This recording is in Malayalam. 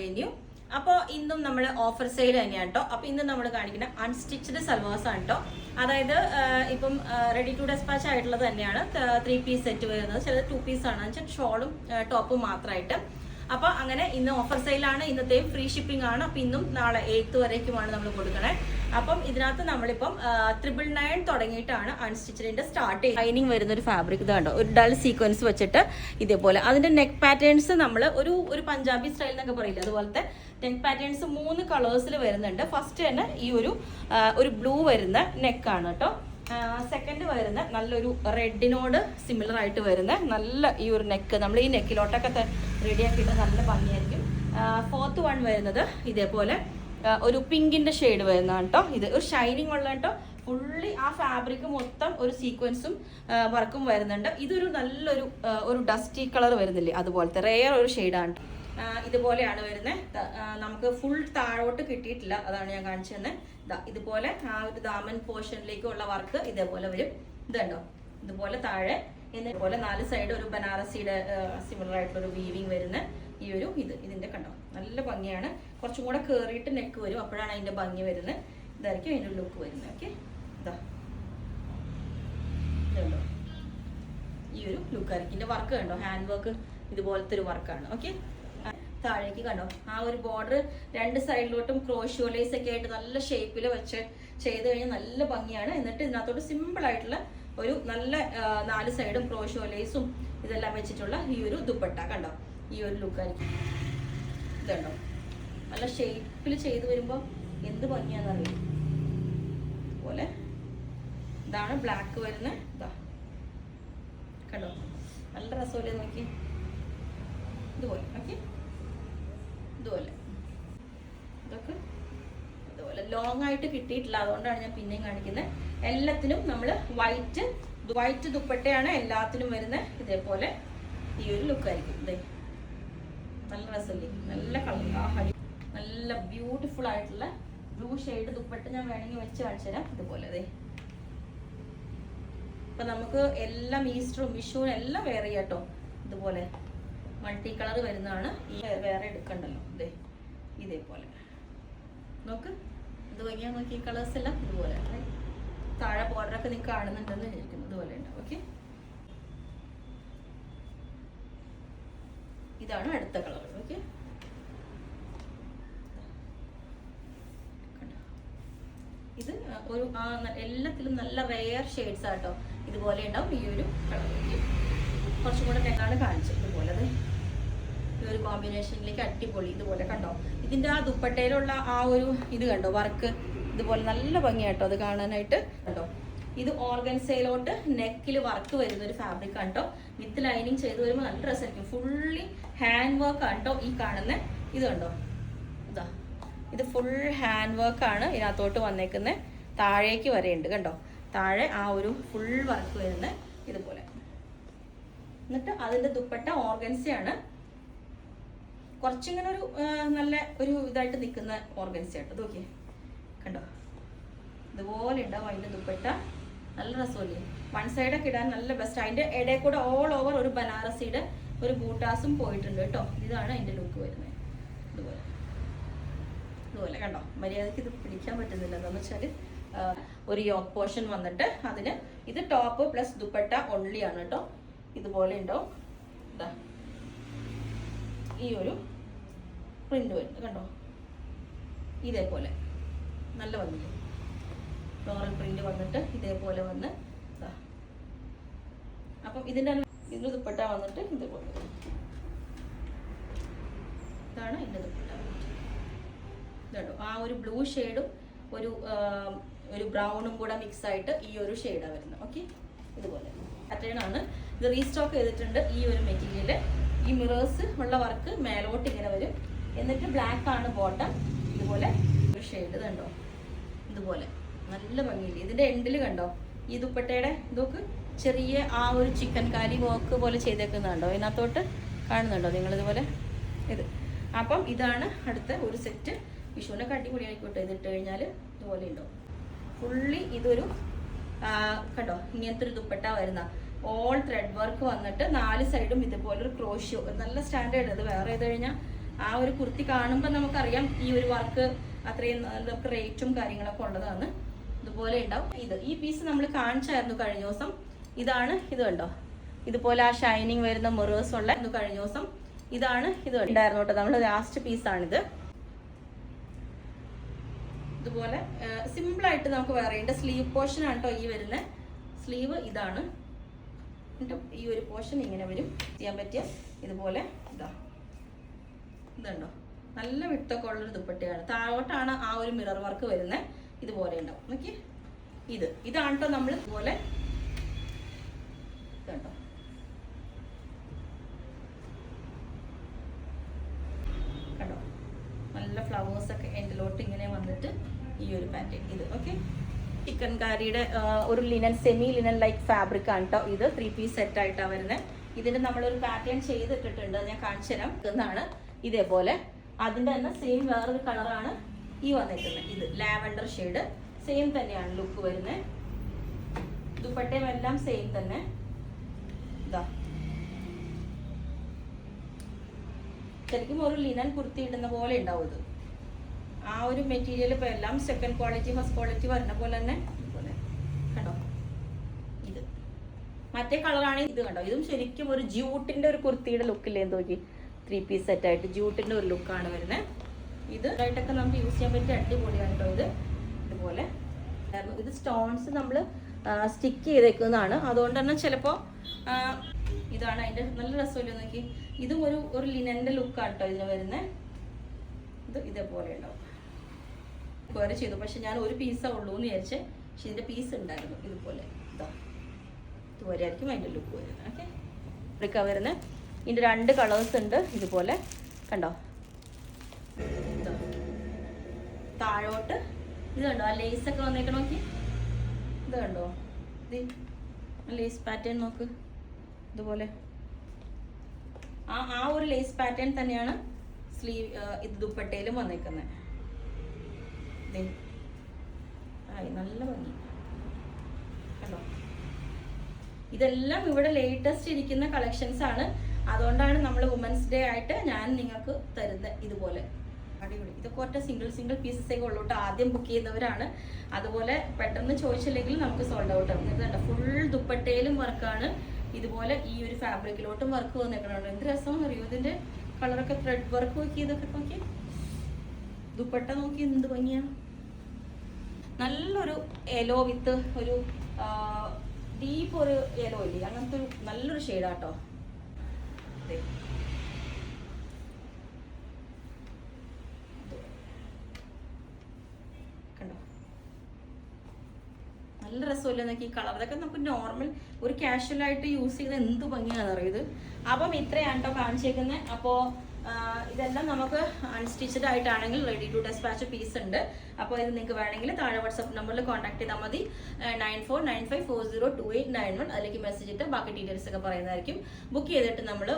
വെന്യൂ. അപ്പോൾ ഇന്നും നമ്മൾ ഓഫർ സെയിൽ തന്നെയാണ് കേട്ടോ. അപ്പോൾ ഇന്ന് നമ്മൾ കാണിക്കുന്ന അൺസ്റ്റിച്ച്ഡ് സൽവാസ് ആണ് കേട്ടോ. അതായത് ഇപ്പം റെഡി ടു ഡെസ്പാച്ച് ആയിട്ടുള്ളത് തന്നെയാണ്. 3 പീസ് സെറ്റ് വരുന്നത്, ചിലത് 2 പീസ് ആണ്, വെച്ചാൽ ഷോളും ടോപ്പും മാത്രമായിട്ട്. അപ്പോൾ അങ്ങനെ ഇന്ന് ഓഫർ സെയിലാണ്, ഇന്നത്തെയും ഫ്രീ ഷിപ്പിംഗ് ആണ്. അപ്പോൾ ഇന്നും നാളെ 8 വരേക്കുമാണ് നമ്മൾ കൊടുക്കണേ. അപ്പം ഇതിനകത്ത് നമ്മളിപ്പം 999 തുടങ്ങിയിട്ടാണ് അൺസ്റ്റിച്ചിന്റെ സ്റ്റാർട്ട്. ലൈനിങ് വരുന്ന ഒരു ഫാബ്രിക് ഇത് കണ്ടോ, ഒരു ഡൾ സീക്വൻസ് വെച്ചിട്ട് ഇതേപോലെ. അതിന്റെ നെക്ക് പാറ്റേൺസ് നമ്മൾ ഒരു പഞ്ചാബി സ്റ്റൈൽ എന്നൊക്കെ പറയില്ല, അതുപോലത്തെ നെക്ക് പാറ്റേൺസ് 3 കളേഴ്സിൽ വരുന്നുണ്ട്. ഫസ്റ്റ് തന്നെ ഈ ഒരു ബ്ലൂ വരുന്ന നെക്കാണ് കേട്ടോ. സെക്കൻഡ് വരുന്ന നല്ലൊരു റെഡിനോട് സിമിലർ ആയിട്ട് വരുന്ന നല്ല ഈ ഒരു നെക്ക്, നമ്മൾ ഈ നെക്കിലോട്ടൊക്കെ റെഡിയാക്കിയിട്ട് നല്ല ഭംഗിയായിരിക്കും. ഫോർത്ത് വൺ വരുന്നത് ഇതേപോലെ ഒരു പിങ്കിന്റെ ഷെയ്ഡ് വരുന്നതാണ് കേട്ടോ. ഇത് ഒരു ഷൈനിങ് ഉള്ള കേട്ടോ. ഫുള്ളി ആ ഫാബ്രിക് മൊത്തം ഒരു സീക്വൻസും വർക്കും വരുന്നുണ്ട്. ഇതൊരു നല്ലൊരു ഡസ്റ്റി കളർ വരുന്നില്ലേ, അതുപോലത്തെ റെയർ ഒരു ഷെയ്ഡാണ്. ഇതുപോലെയാണ് വരുന്നത്. നമുക്ക് ഫുൾ താഴോട്ട് കിട്ടിയിട്ടില്ല, അതാണ് ഞാൻ കാണിച്ചു തന്നെ. ഇതുപോലെ ആ ഒരു ദാമൻ പോർഷനിലേക്കുള്ള വർക്ക് ഇതേപോലെ വരും. ഇത് കണ്ടോ, ഇതുപോലെ താഴെ ഇതുപോലെ 4 സൈഡ് ഒരു ബനാറസിയുടെ സിമിലർ ആയിട്ടുള്ള ഒരു വീവിങ് വരുന്ന ഈ ഒരു ഇതിന്റെ കണ്ടോ, നല്ല ഭംഗിയാണ്. കുറച്ചും കൂടെ കയറിയിട്ട് നെക്ക് വരും, അപ്പോഴാണ് അതിന്റെ ഭംഗി വരുന്നത്. ഇതായിരിക്കും അതിന്റെ ലുക്ക് വരുന്നത്. ഓക്കെ, ഇതുണ്ടോ, ഈ ഒരു ലുക്കായിരിക്കും. ഇതിന്റെ വർക്ക് കണ്ടോ, ഹാൻഡ് വർക്ക് ഇതുപോലത്തെ ഒരു വർക്കാണ്. ഓക്കെ, താഴേക്ക് കണ്ടോ ആ ഒരു ബോർഡർ 2 സൈഡിലോട്ടും ക്രോഷ്യോ ലേസ് ഒക്കെ ആയിട്ട് നല്ല ഷേപ്പിൽ വെച്ച് ചെയ്ത് കഴിഞ്ഞാൽ നല്ല ഭംഗിയാണ്. എന്നിട്ട് ഇതിനകത്തോട്ട് സിമ്പിൾ ആയിട്ടുള്ള ഒരു നല്ല 4 സൈഡും ക്രോഷ്യോ ലേസും ഇതെല്ലാം വെച്ചിട്ടുള്ള ഈ ഒരു ദുപ്പട്ട കണ്ടോ, ഈ ഒരു ലുക്കായിരിക്കും. ഇതുണ്ടോ, നല്ല ഷേപ്പിൽ ചെയ്ത് വരുമ്പോൾ എന്ത് ഭംഗിയാണെന്നറിയാം. പോലെ ഇതാണ് ബ്ലാക്ക് വരുന്നത്. ഇതാ കണ്ടോ, നല്ല രസമല്ലേ നോക്കി. ഇതുപോലെ ഓക്കെ, ഇതുപോലെ ഇതൊക്കെ ഇതുപോലെ ലോങ് ആയിട്ട് കിട്ടിയിട്ടില്ല, അതുകൊണ്ടാണ് ഞാൻ പിന്നെയും കാണിക്കുന്നത്. എല്ലാത്തിനും നമ്മൾ വൈറ്റ് ദുപ്പട്ടയാണ് എല്ലാത്തിനും വരുന്നത്. ഇതേപോലെ ഈ ഒരു ലുക്കായിരിക്കും. ഇതേ നല്ല രസമല്ലേ, നല്ല കളർ, നല്ല ബ്യൂട്ടിഫുൾ ആയിട്ടുള്ള ബ്ലൂ ഷെയ്ഡ് ദുപ്പട്ട ഞാൻ വേണമെങ്കിൽ വെച്ച് കാണിച്ചു തരാം. ഇതുപോലെ അതെ. ഇപ്പൊ നമുക്ക് എല്ലാം ഈസ്റ്ററും വിഷുവും എല്ലാം വേറെ കേട്ടോ. ഇതുപോലെ മൾട്ടി കളർ വരുന്നതാണ്. ഈ വേറെ എടുക്കണ്ടല്ലോ. ഇതേപോലെ നോക്ക്, ഇത് ഭംഗിയാ നോക്കി. ഈ കളേഴ്സ് എല്ലാം ഇതുപോലെ. താഴെ ബോർഡറൊക്കെ നിങ്ങൾക്ക് കാണുന്നുണ്ടെന്ന് വിചാരിക്കുന്നു. ഇതുപോലെ ഉണ്ട്. ഓക്കെ, ഇതാണ് അടുത്ത കളർ. ഓക്കെ, ഇത് ഒരു എല്ലാത്തിലും നല്ല റെയർ ഷെയ്ഡ്സ് ആട്ടോ. ഇതുപോലെ ഉണ്ടാവും ഈ ഒരു കളർ. കുറച്ചും കൂടെ തെങ്ങാണ് കാണിച്ചത്. ഇതുപോലെ ഈ ഒരു കോമ്പിനേഷനിലേക്ക് അടിപൊളി. ഇതുപോലെ കണ്ടോ, ഇതിന്റെ ആ ദുപ്പട്ടയിലുള്ള ആ ഒരു ഇത് കണ്ടോ, വർക്ക് ഇതുപോലെ നല്ല ഭംഗിയാട്ടോ അത് കാണാനായിട്ട്. കണ്ടോ, ഇത് ഓർഗൻസയിലോട്ട് നെക്കിൽ വർക്ക് വരുന്ന ഒരു ഫാബ്രിക് ആണ് കേട്ടോ. വിത്ത് ലൈനിങ് ചെയ്ത് വരുമ്പോൾ നല്ല രസമായിരിക്കും. ഫുള്ളി ഹാൻഡ് വർക്ക് ആണ് കേട്ടോ ഈ കാണുന്ന. ഇത് കണ്ടോ, ഇത് ഫുൾ ഹാൻഡ് വർക്ക് ആണ് ഇതിനകത്തോട്ട് വന്നേക്കുന്നത്. താഴേക്ക് വരെയുണ്ട് കണ്ടോ, താഴെ ആ ഒരു ഫുൾ വർക്ക് വരുന്നത് ഇതുപോലെ. എന്നിട്ട് അതിന്റെ ദുപ്പട്ട ഓർഗൻസയാണ്. കുറച്ചിങ്ങനെ ഒരു നല്ല ഒരു ഇതായിട്ട് നിൽക്കുന്ന ഓർഗൻസയാട്ടോ. നോക്കിയേ കണ്ടോ, ഇതുപോലെ ഉണ്ടാവും അതിന്റെ ദുപ്പട്ട. നല്ല രസമല്ലേ, 1 സൈഡൊക്കെ ഇടാൻ നല്ല ബെസ്റ്റ്. അതിന്റെ ഇടയിൽ കൂടെ ഓൾ ഓവർ ഒരു ബനാറസിയുടെ ഒരു ബൂട്ടാസും പോയിട്ടുണ്ട് കേട്ടോ. ഇതാണ് അതിന്റെ ലുക്ക് വരുന്നത്. ഇതുപോലെ കണ്ടോ, മര്യാദക്ക് ഇത് പിടിക്കാൻ പറ്റുന്നില്ല. എന്താണെന്ന് വെച്ചാൽ ഒരു യോക്ക് പോർഷൻ വന്നിട്ട് അതിന് ഇത് ടോപ്പ് പ്ലസ് ദുപ്പട്ട ഓൺലി ആണ് കേട്ടോ. ഇതുപോലെ ഉണ്ടാവും. ഇതാ ഈ ഒരു പ്രിന്റ് വരുന്നത് കണ്ടോ, ഇതേപോലെ നല്ല വന്നിട്ട് ഫ്ലോറൽ പ്രിന്റ് വന്നിട്ട് ഇതേപോലെ വന്ന്. അപ്പം ഇതിന്റെ ദുപ്പട്ട വന്നിട്ട് ഇതേപോലെ. ഇതാണ് ഇതിന്റെ ദുപ്പട്ട. ഇതുണ്ടോ, ആ ഒരു ബ്ലൂ ഷെയ്ഡും ഒരു ബ്രൗണും കൂടെ മിക്സ് ആയിട്ട് ഈ ഒരു ഷെയ്ഡാണ് വരുന്നത്. ഓക്കെ, ഇതുപോലെ പാറ്റേൺ ആണ്. ഇത് റീസ്റ്റോക്ക് ചെയ്തിട്ടുണ്ട് ഈ ഒരു മെറ്റീരിയൽ. ഈ മിറേഴ്സ് ഉള്ള വർക്ക് മേലോട്ട് ഇങ്ങനെ വരും. എന്നിട്ട് ബ്ലാക്ക് ആണ് ബോട്ടം. ഇതുപോലെ ഒരു ഷെയ്ഡ് കണ്ടോ, ഇതുപോലെ നല്ല ഭംഗിയില്ലേ. ഇതിന്റെ എൻഡിൽ കണ്ടോ, ഈ ദുപ്പട്ടയുടെ ഇതൊക്കെ ചെറിയ ആ ഒരു ചിക്കൻ കാരി വർക്ക് പോലെ ചെയ്തേക്കുന്നുണ്ടോ, ഇതിനകത്തോട്ട് കാണുന്നുണ്ടോ നിങ്ങളിതുപോലെ. ഇത് അപ്പം ഇതാണ് അടുത്ത ഒരു സെറ്റ്. വിഷുവിനൊക്കെ അടിപൊളിയായിക്കോട്ടെ. ഇതിട്ട് കഴിഞ്ഞാൽ ഇതുപോലെ ഉണ്ടാവും. ഫുള്ളി ഇതൊരു കണ്ടോ, ഇങ്ങനത്തെ ഒരു ദുപ്പട്ട വരുന്ന ഓൾ ത്രെഡ് വർക്ക് വന്നിട്ട് 4 സൈഡും ഇതുപോലെ ഒരു ക്രോഷ്യോ, നല്ല സ്റ്റാൻഡേർഡ്. അത് വേറെ ചെയ്ത് കഴിഞ്ഞാൽ ആ ഒരു കുർത്തി കാണുമ്പോൾ നമുക്കറിയാം ഈ ഒരു വർക്ക് അത്രയും നമുക്ക് റേറ്റും കാര്യങ്ങളൊക്കെ ഉള്ളതാണ്. ഇതുപോലെ ഉണ്ടാവും. ഈ പീസ് നമ്മൾ കാണിച്ചായിരുന്നു കഴിഞ്ഞ ദിവസം. ഇത് കണ്ടോ, ഇതുപോലെ ആ ഷൈനിങ് വരുന്ന മിറേഴ്സ് ഉള്ള കഴിഞ്ഞ ദിവസം ഇത് ഉണ്ടായിരുന്നു കേട്ടോ. നമ്മൾ ലാസ്റ്റ് പീസാണിത്. ഇതുപോലെ സിമ്പിൾ ആയിട്ട് നമുക്ക് വേറെ സ്ലീവ് പോർഷൻ ആണ് കേട്ടോ ഈ വരുന്ന സ്ലീവ്. ഇതാണ് ഈ ഒരു പോർഷൻ ഇങ്ങനെ വരും. ചെയ്യാൻ പറ്റിയ ഇതുപോലെ ഇതുണ്ടോ, നല്ല വിട്ടൊക്കെ ഉള്ളൊരു ദുപ്പട്ടയാണ്. താഴോട്ടാണ് ആ ഒരു മിറർ വർക്ക് വരുന്നത്. ഇതുപോലെ ഉണ്ടാവും. നോക്കി, ഇതാണ് കേട്ടോ നമ്മൾ ഇതുപോലെ ഇതുണ്ടോ, കണ്ടോ, നല്ല ഫ്ലവേഴ്സ് ഒക്കെ എൻഡിലോട്ട് ഇങ്ങനെ വന്നിട്ട് ഈ ഒരു പാറ്റേൺ. ഓക്കെ, ചിക്കൻ കാരിയുടെ ഒരു linen, semi linen like fabric ആണ് കേട്ടോ ഇത്. 3 പീസ് സെറ്റ് ആയിട്ടാണ് വരുന്നത്. ഇതിന്റെ നമ്മളൊരു പാറ്റേൺ ചെയ്തിട്ടിട്ടുണ്ട്, ഞാൻ കാണിച്ചു തരാം. ഇതാണ് ഇതേപോലെ. അതിന്റെ തന്നെ സെയിം വേറൊരു കളറാണ് ഈ വന്നിട്ടുള്ളത്. ഇത് ലാവൻഡർ ഷെയ്ഡ്. സെയിം തന്നെയാണ് ലുക്ക് വരുന്നത്. ദുപ്പട്ടയും എല്ലാം സെയിം തന്നെ. ഇതാ, ശരിക്കും ഒരു ലിനൻ കുർത്തി ഇടുന്ന പോലെ ഉണ്ടാവും ഇത്. ആ ഒരു മെറ്റീരിയൽ ഇപ്പൊ എല്ലാം സെക്കൻഡ് ക്വാളിറ്റി ഫസ്റ്റ് ക്വാളിറ്റി വരുന്ന പോലെ തന്നെ കണ്ടോ. ഇത് മറ്റേ കളറാണ്. ഇത് കണ്ടോ, ഇതും ശരിക്കും ഒരു ജ്യൂട്ടിന്റെ ഒരു കുർത്തിയുടെ ലുക്കില്ലേ നോക്കി. 3 പീസ് സെറ്റ് ആയിട്ട് ജ്യൂട്ടിന്റെ ഒരു ലുക്കാണ് വരുന്നത്. ഇത് ആയിട്ടൊക്കെ നമുക്ക് യൂസ് ചെയ്യാൻ പറ്റിയ അടിപൊളിയാണ് കേട്ടോ ഇത്. ഇതുപോലെ ഇത് സ്റ്റോൺസ് നമ്മൾ സ്റ്റിക്ക് ചെയ്തേക്കുന്നതാണ്. അതുകൊണ്ട് തന്നെ ചിലപ്പോൾ ഇതാണ് അതിന്റെ നല്ല രസമില്ല നോക്കി. ഇതും ഒരു ലിനന്റെ ലുക്കാണ് കേട്ടോ ഇതിന് വരുന്നത്. ഇതേപോലെ ഉണ്ടാവും. വേറെ ചെയ്തു, പക്ഷെ ഞാൻ ഒരു പീസേ ഉള്ളൂ എന്ന് വിചാരിച്ചേ. പക്ഷെ ഇതിന്റെ പീസ് ഉണ്ടായിരുന്നു. ഇതുപോലെ ഇതുപോലെ ആയിരിക്കും അതിന്റെ ലുക്ക് വരുന്നത്. ഓക്കെ, ഇതൊക്കെ വരുന്നത്. ഇതിന്റെ 2 കളേഴ്സ് ഉണ്ട്. ഇതുപോലെ കണ്ടോ, താഴോട്ട് ഇത് കണ്ടോ, ആ ലേസ് ഒക്കെ വന്നേക്കണ നോക്കി. ഇത് കണ്ടോ, ലേസ് പാറ്റേൺ നോക്ക്. ഇതുപോലെ ആ ഒരു ലേസ് പാറ്റേൺ തന്നെയാണ് സ്ലീവ് ഇത് ദുപ്പട്ടയിലും വന്നേക്കുന്നത്. നല്ല ഭംഗി കണ്ടോ. ഇതെല്ലാം ഇവിടെ ലേറ്റസ്റ്റ് ഇരിക്കുന്ന കളക്ഷൻസ് ആണ്. അതുകൊണ്ടാണ് നമ്മൾ വുമൻസ് ഡേ ആയിട്ട് ഞാൻ നിങ്ങൾക്ക് തരുന്നത്. ഇതുപോലെ അടിപൊളി. ഇതൊക്കെ ഒറ്റ സിംഗിൾ പീസസൊക്കെ ഉള്ളൂട്ട്. ആദ്യം ബുക്ക് ചെയ്യുന്നവരാണ്. അതുപോലെ പെട്ടെന്ന് ചോദിച്ചില്ലെങ്കിൽ നമുക്ക് സോൾഡ് ഔട്ട് ആവും. ഇത് ഫുൾ ദുപ്പട്ടയിലും വർക്കാണ്. ഇതുപോലെ ഈ ഒരു ഫാബ്രിക്കിലോട്ടും വർക്ക് വന്നേക്കണുണ്ട്. എന്ത് രസമാണെന്ന് അറിയോ ഇതിന്റെ കളറൊക്കെ. ത്രെഡ് വർക്ക് നോക്കി, ഇതൊക്കെ നോക്കി. ദുപ്പട്ട നോക്കി എന്ത് ഭംഗിയാണ്. നല്ലൊരു യെല്ലോ വിത്ത് ഒരു ഡീപ്പ് ഒരു യെല്ലോ ഇല്ലേ, അങ്ങനത്തെ ഒരു നല്ലൊരു ഷെയ്ഡാട്ടോ. കണ്ടോ, നല്ല രസമില്ല നോക്കി ഈ കളർ. അതൊക്കെ നമുക്ക് നോർമൽ ഒരു കാഷ്വൽ ആയിട്ട് യൂസ് ചെയ്ത് എന്ത് ഭംഗിയാണെന്ന് അറിയത്. അപ്പം ഇത്രയാണ് കേട്ടോ കാണിച്ചേക്കുന്നത്. അപ്പോൾ ഇതെല്ലാം നമുക്ക് അൺസ്റ്റിച്ചഡ് ആയിട്ടാണെങ്കിൽ റെഡി ടു ഡെസ്പാച്ച് പീസ് ഉണ്ട്. അപ്പോൾ ഇത് നിങ്ങൾക്ക് വേണമെങ്കിൽ താഴെ വാട്സ്ആപ്പ് നമ്പറിൽ കോൺടാക്ട് ചെയ്താൽ മതി. 9495402891. അതിലേക്ക് മെസ്സേജ് ഇട്ട് ബാക്കി ഡീറ്റെയിൽസ് ഒക്കെ പറയുന്നതായിരിക്കും. ബുക്ക് ചെയ്തിട്ട് നമ്മൾ